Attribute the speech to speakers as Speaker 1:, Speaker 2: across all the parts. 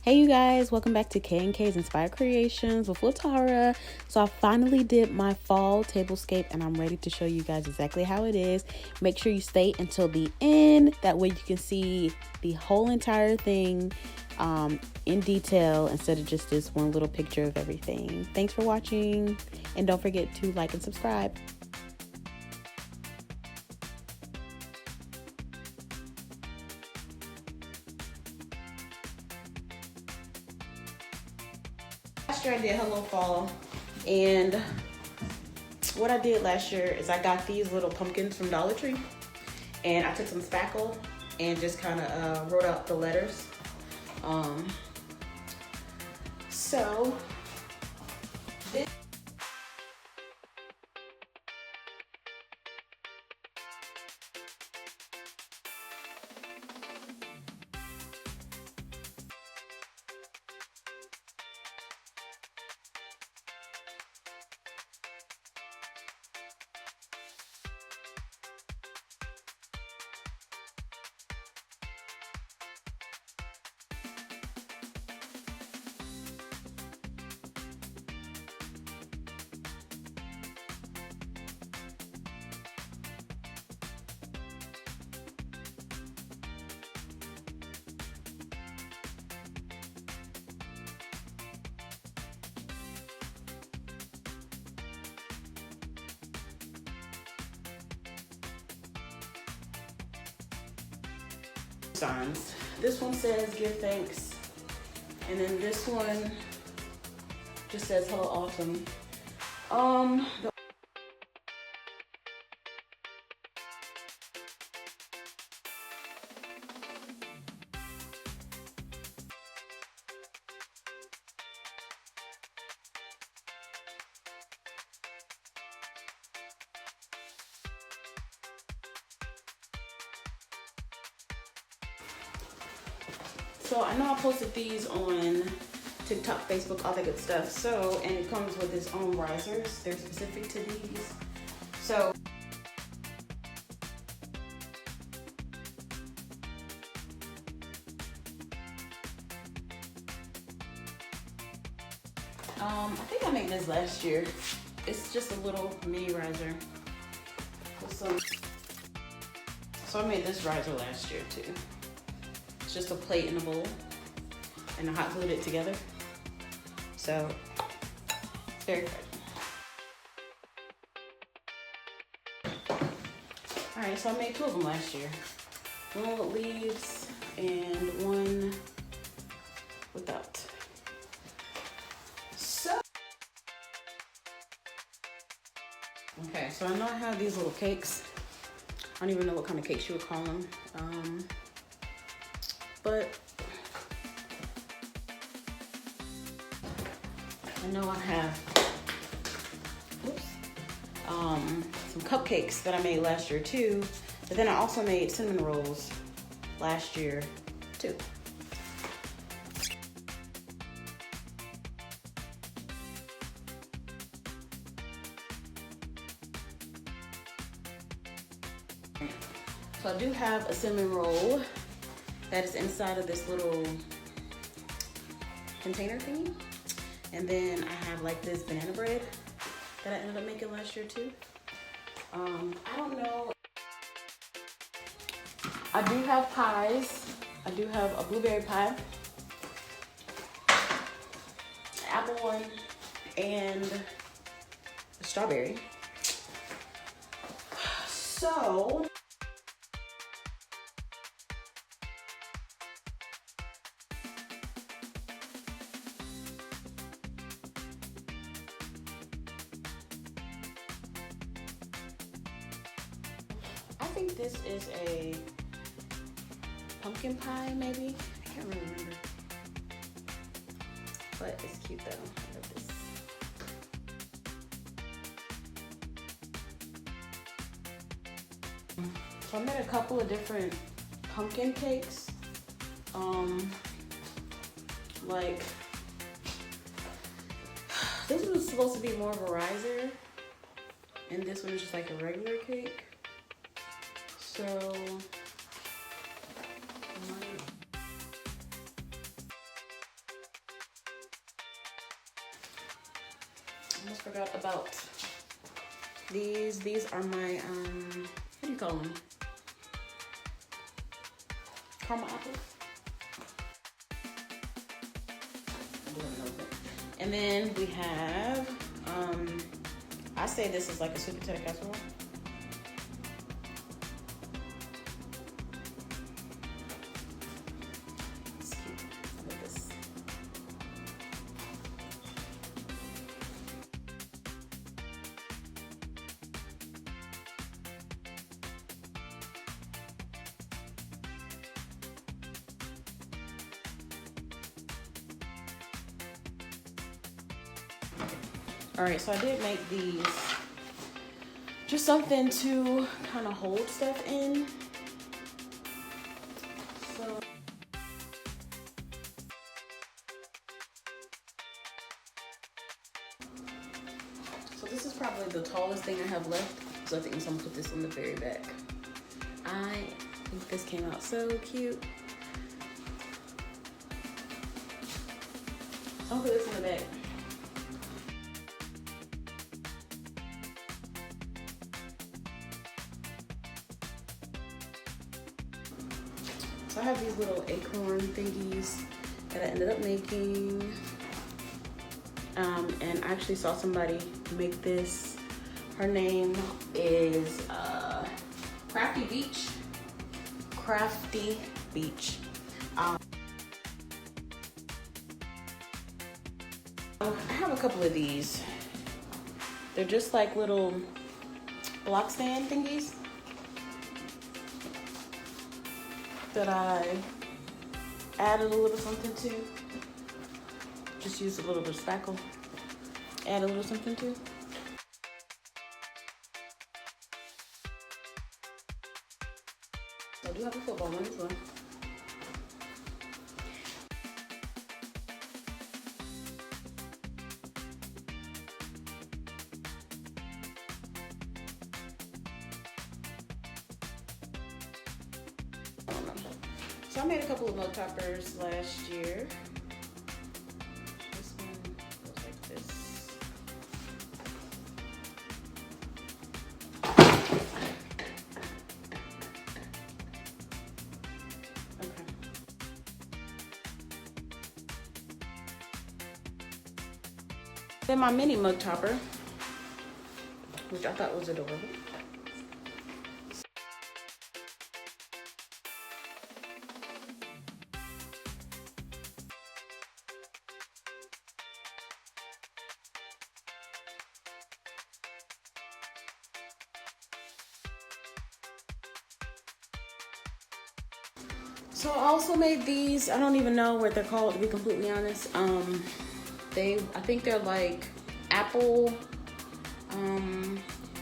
Speaker 1: Hey you guys, welcome back to K&K's Inspired Creations with LaTara. So I finally did my fall tablescape and I'm ready to show you guys exactly how it is. Make sure you stay until the end. That way you can see the whole entire thing in detail instead of just this one little picture of everything. Thanks for watching and don't forget to like and subscribe. Last year I did Hello Fall, and what I did last year is I got these little pumpkins from Dollar Tree, and I took some spackle and just kind of wrote out the letters. So this signs. This one says give thanks, and then this one just says hello autumn. So I know I posted these on TikTok, Facebook, all that good stuff. So, and it comes with its own risers. They're specific to these. So I think I made this last year. It's just a little mini riser with some. So I made this riser last year too. It's just a plate in a bowl, and I hot glued it together. So very good. All right, so I made two of them last year. One with leaves and one without. So, okay, so I know I have these little cakes. I don't even know what kind of cakes you would call them. But I know I have, some cupcakes that I made last year too. But then I also made cinnamon rolls last year too. So I do have a cinnamon roll that is inside of this little container thingy. And then I have like this banana bread that I ended up making last year too. I don't know. I do have pies. I do have a blueberry pie, an apple one, and a strawberry. So I think this is a pumpkin pie, maybe. I can't really remember. But it's cute though. I love this. So I made a couple of different pumpkin cakes. Like this was supposed to be more of a riser, and this one is just like a regular cake. So Almost forgot about these. These are my, what do you call them? Caramel apples. And then we have, I say this is like a sweet potato casserole. It's cute. Look at this. All right, so I did make these just something to kind of hold stuff in. So this is probably the tallest thing I have left. So I think I'm gonna put this on the very back. I think this came out so cute. I'll put this in the back. So I have these little acorn thingies that I ended up making. And I actually saw somebody make this. Her name is Crafty Beach. Crafty Beach. I have a couple of these. They're just like little block stand thingies that I added a little something to. Just use a little bit of spackle. Add a little something to. I do have a football one as well. So I made a couple of mug toppers last year. This one goes like this. Okay. Then my mini mug topper, which I thought was adorable. So I also made these. I don't even know what they're called, to be completely honest. I think they're like apple,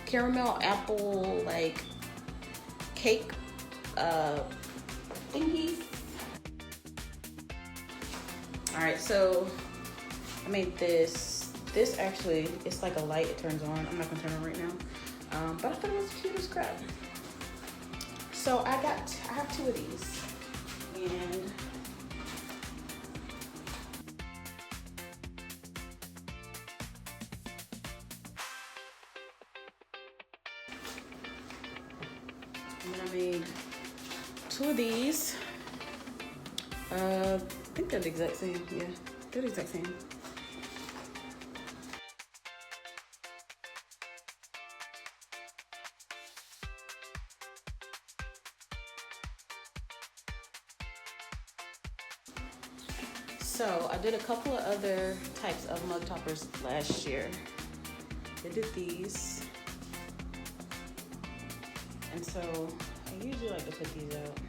Speaker 1: caramel apple, like cake thingies. All right, so I made this. This actually, it's like a light, it turns on. I'm not gonna turn it on right now. But I thought it was cute as crap. So I have two of these. And then I made two of these. I think they're the exact same. Yeah, they're the exact same. So I did a couple of other types of mug toppers last year. I did these. And so I usually like to put these out.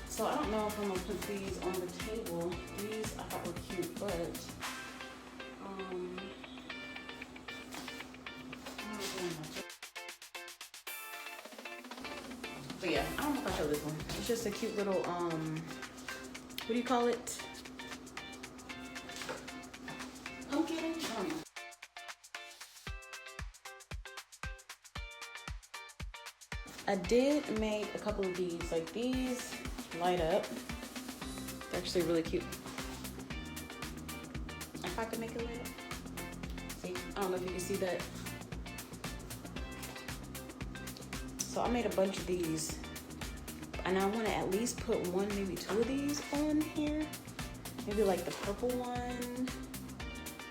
Speaker 1: So I don't know if I'm gonna put these on the table. These I thought were cute, but yeah, I don't know if I show this one. It's just a cute little what do you call it? pumpkin and charm. I did make a couple of these. Like these light up. They're actually really cute. If I could make it light up. See, I don't know if you can see that. So I made a bunch of these. And I want to at least put one, maybe two of these on here. Maybe like the purple one.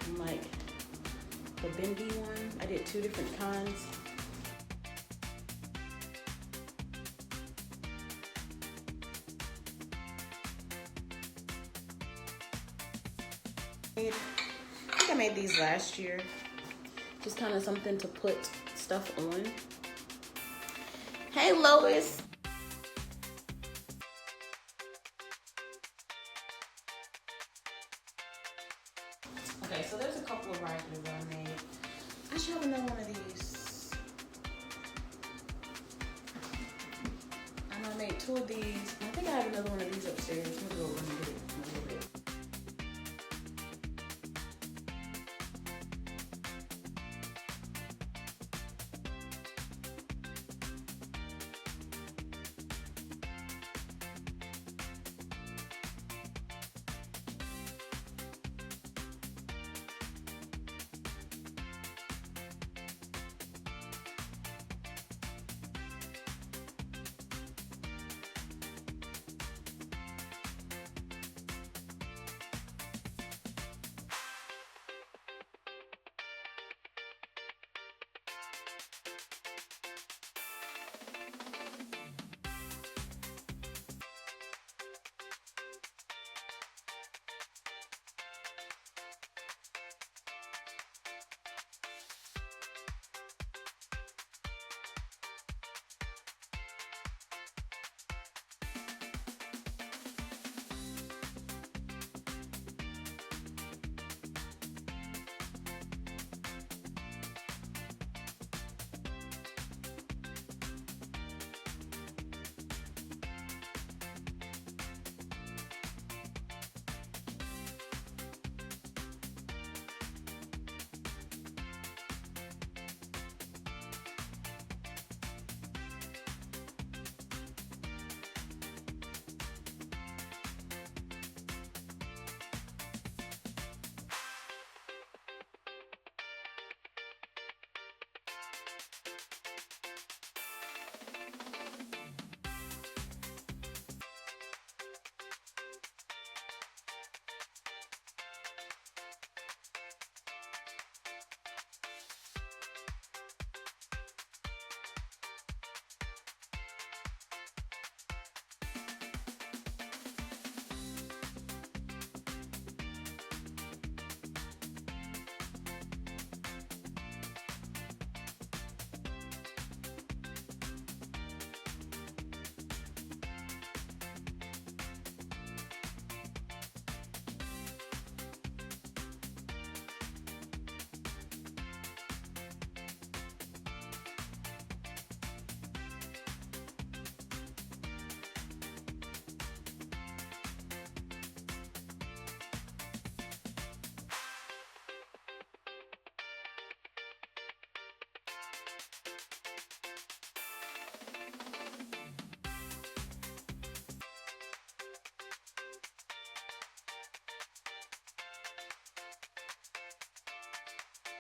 Speaker 1: And like the bendy one. I did two different kinds. I think I made these last year. Just kind of something to put stuff on. Hey, Lois. Okay, so there's a couple of wrappers I made. I should have another one of these. I know I made two of these. I think I have another one of these upstairs. I'm gonna go run and get it in a little bit.